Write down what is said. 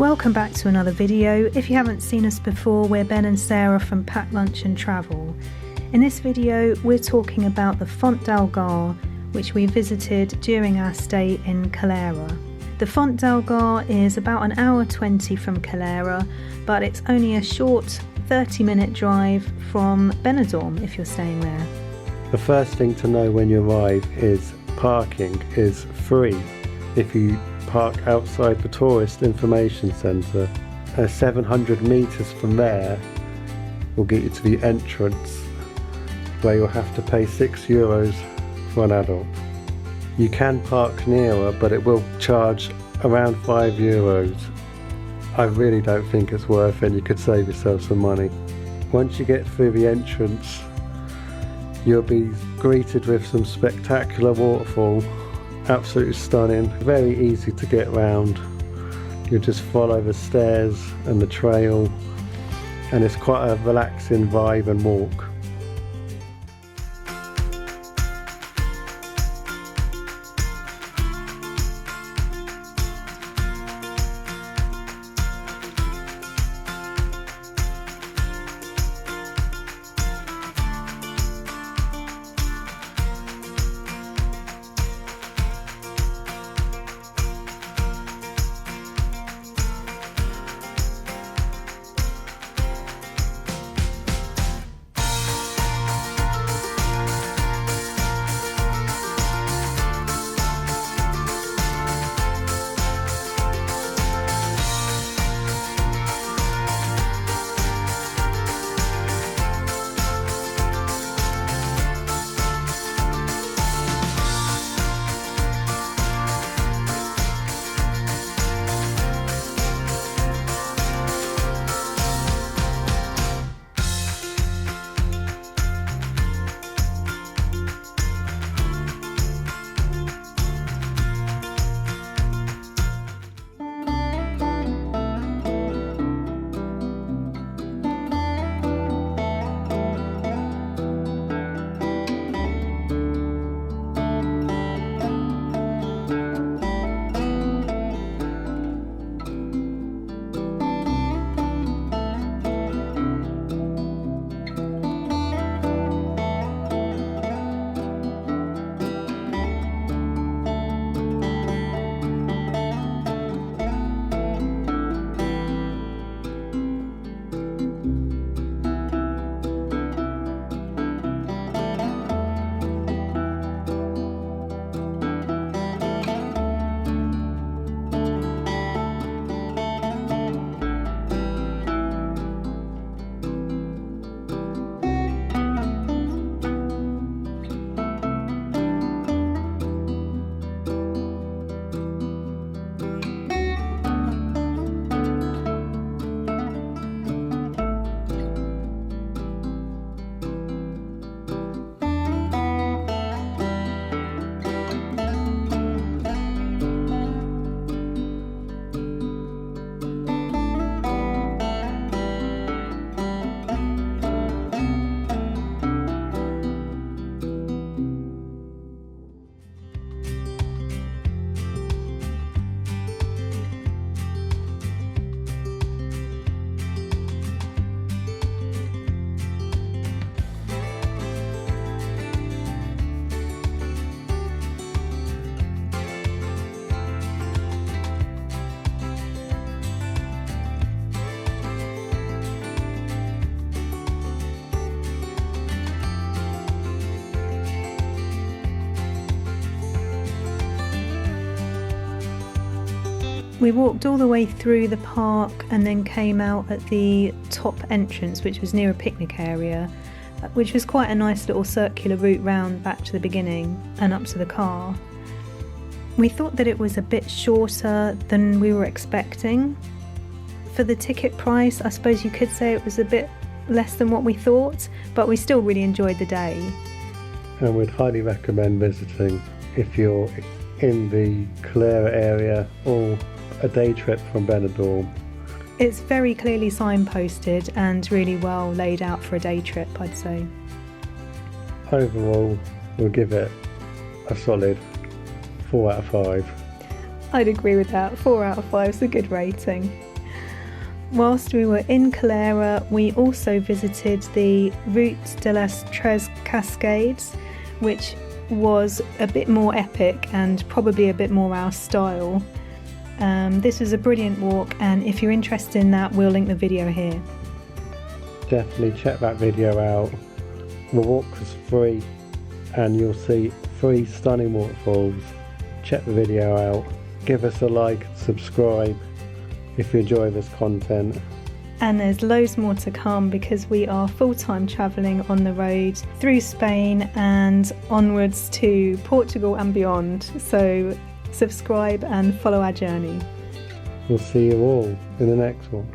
Welcome back to another video. If you haven't seen us before, we're Ben and Sarah from Pack Lunch and Travel. In this video, we're talking about the Font d'Algar, which we visited during our stay in Calera. The Font d'Algar is about an hour 20 from Calera, but it's only a short 30-minute drive from Benidorm if you're staying there. The first thing to know when you arrive is parking is free if you park outside the Tourist Information Centre. 700 metres from there will get you to the entrance, where you'll have to pay €6 for an adult. You can park nearer, but it will charge around €5. I really don't think it's worth it. You could save yourself some money. Once you get through the entrance, you'll be greeted with some spectacular waterfall. Absolutely stunning, very easy to get round. You just follow the stairs and the trail, and it's quite a relaxing vibe and walk. We walked all the way through the park and then came out at the top entrance, which was near a picnic area, which was quite a nice little circular route round back to the beginning and up to the car. We thought that it was a bit shorter than we were expecting. For the ticket price, I suppose you could say it was a bit less than what we thought, but we still really enjoyed the day. And we'd highly recommend visiting if you're in the Calera area or a day trip from Benidorm. It's very clearly signposted and really well laid out for a day trip, I'd say. Overall, we'll give it a solid 4 out of 5. I'd agree with that. 4 out of 5 is a good rating. Whilst we were in Calera, we also visited the Route de las Tres Cascades, which was a bit more epic and probably a bit more our style. This was a brilliant walk, and if you're interested in that, we'll link the video here. Definitely check that video out. The walk was free and you'll see 3 stunning waterfalls. Check the video out. Give us a like, subscribe if you enjoy this content. And there's loads more to come because we are full-time travelling on the road through Spain and onwards to Portugal and beyond. So subscribe and follow our journey. We'll see you all in the next one.